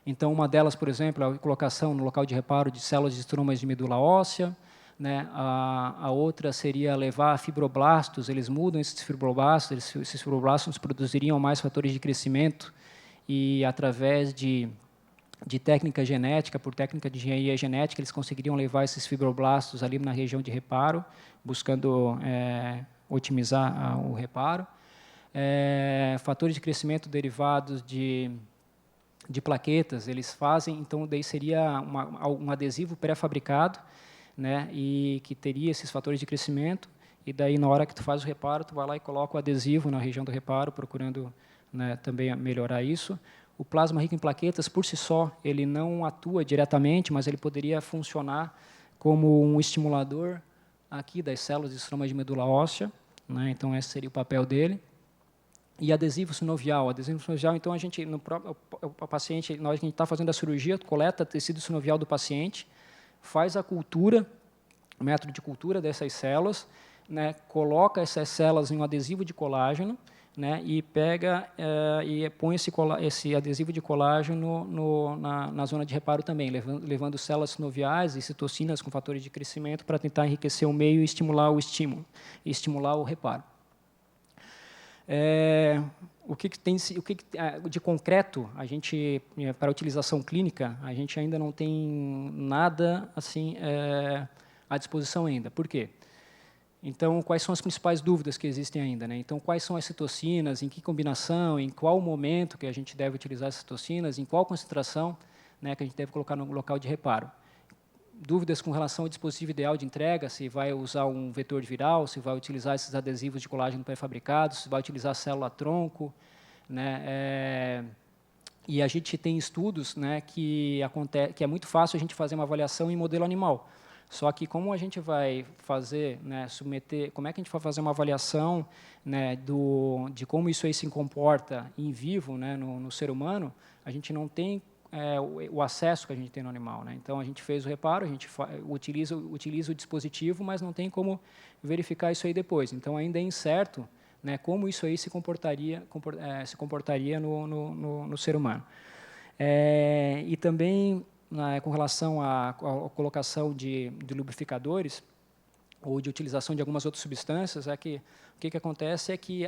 Então, uma delas, por exemplo, é a colocação no local de reparo de células de estromas de medula óssea, né? A outra seria levar fibroblastos, eles mudam esses fibroblastos, esses fibroblastos produziriam mais fatores de crescimento e, através de técnica genética, por técnica de engenharia genética, eles conseguiriam levar esses fibroblastos ali na região de reparo, buscando otimizar o reparo. Fatores de crescimento derivados de plaquetas, eles fazem, então, daí seria um adesivo pré-fabricado, né, e que teria esses fatores de crescimento, e daí, na hora que tu faz o reparo, tu vai lá e coloca o adesivo na região do reparo, procurando, né, também melhorar isso. O plasma rico em plaquetas, por si só, ele não atua diretamente, mas ele poderia funcionar como um estimulador aqui das células de estroma de medula óssea, né, então esse seria o papel dele. E adesivo sinovial. Adesivo sinovial, então, o paciente, na hora que a gente está fazendo a cirurgia, coleta tecido sinovial do paciente, faz a cultura, o método de cultura dessas células, né, coloca essas células em um adesivo de colágeno, né, e pega e põe esse adesivo de colágeno na zona de reparo também, levando células sinoviais e citocinas com fatores de crescimento para tentar enriquecer o meio e estimular o estímulo, e estimular o reparo. O que tem de concreto, a gente, para utilização clínica, a gente ainda não tem nada assim à disposição ainda. Por quê? Então, quais são as principais dúvidas que existem ainda, né? Então, quais são as citocinas, em que combinação, em qual momento que a gente deve utilizar as citocinas, em qual concentração, né, que a gente deve colocar no local de reparo. Dúvidas com relação ao dispositivo ideal de entrega, se vai usar um vetor viral, se vai utilizar esses adesivos de colágeno pré-fabricados, se vai utilizar célula-tronco, né? E a gente tem estudos, né, que é muito fácil a gente fazer uma avaliação em modelo animal. Só que como a gente vai fazer, né, como é que a gente vai fazer uma avaliação, né, de como isso aí se comporta em vivo, né, no ser humano, a gente não tem o acesso que a gente tem no animal, né? Então, a gente fez o reparo, a gente utiliza o dispositivo, mas não tem como verificar isso aí depois. Então, ainda é incerto, né, como isso aí se comportaria no ser humano. E também, com relação à colocação de lubrificadores ou de utilização de algumas outras substâncias, o que acontece é que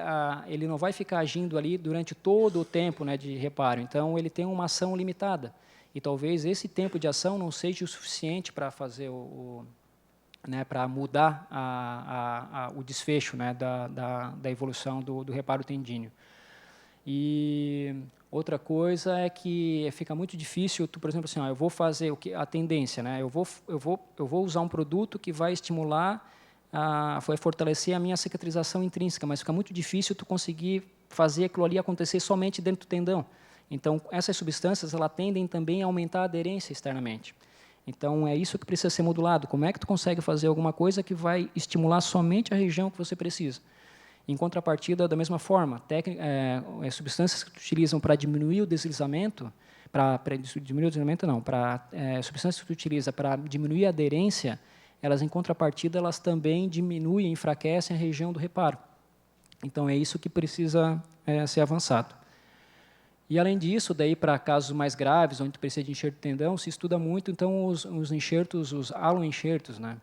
ele não vai ficar agindo ali durante todo o tempo, né, de reparo. Então, ele tem uma ação limitada. E talvez esse tempo de ação não seja o suficiente para fazer né, para mudar o desfecho, né, da evolução do reparo tendíneo. E outra coisa é que fica muito difícil, por exemplo, assim, eu vou fazer a tendência, né? Eu vou usar um produto que vai estimular, vai fortalecer a minha cicatrização intrínseca, mas fica muito difícil tu conseguir fazer aquilo ali acontecer somente dentro do tendão. Então, essas substâncias tendem também a aumentar a aderência externamente. Então, é isso que precisa ser modulado. Como é que tu consegue fazer alguma coisa que vai estimular somente a região que você precisa? Em contrapartida, da mesma forma, substâncias que utilizam para diminuir o deslizamento, substâncias que utiliza para diminuir a aderência, elas, em contrapartida, elas também diminuem, enfraquecem a região do reparo. Então, é isso que precisa ser avançado. E, além disso, daí para casos mais graves, onde precisa de enxerto de tendão, se estuda muito, então, os enxertos, os aloenxertos, né?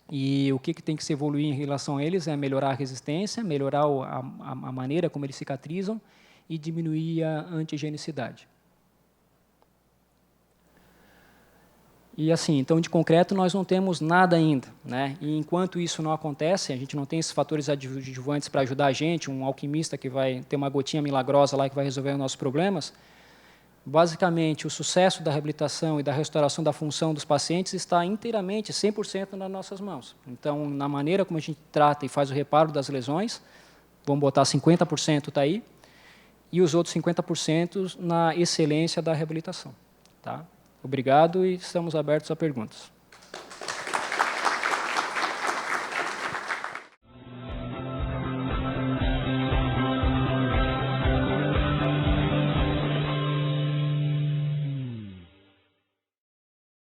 E o que tem que se evoluir em relação a eles é melhorar a resistência, melhorar a maneira como eles cicatrizam e diminuir a antigenicidade. E, assim, então, de concreto, nós não temos nada ainda, né? E, enquanto isso não acontece, a gente não tem esses fatores adjuvantes para ajudar a gente, um alquimista que vai ter uma gotinha milagrosa lá que vai resolver os nossos problemas. Basicamente, o sucesso da reabilitação e da restauração da função dos pacientes está inteiramente, 100% nas nossas mãos. Então, na maneira como a gente trata e faz o reparo das lesões, vamos botar 50% está aí, e os outros 50% na excelência da reabilitação. Tá? Obrigado e estamos abertos a perguntas.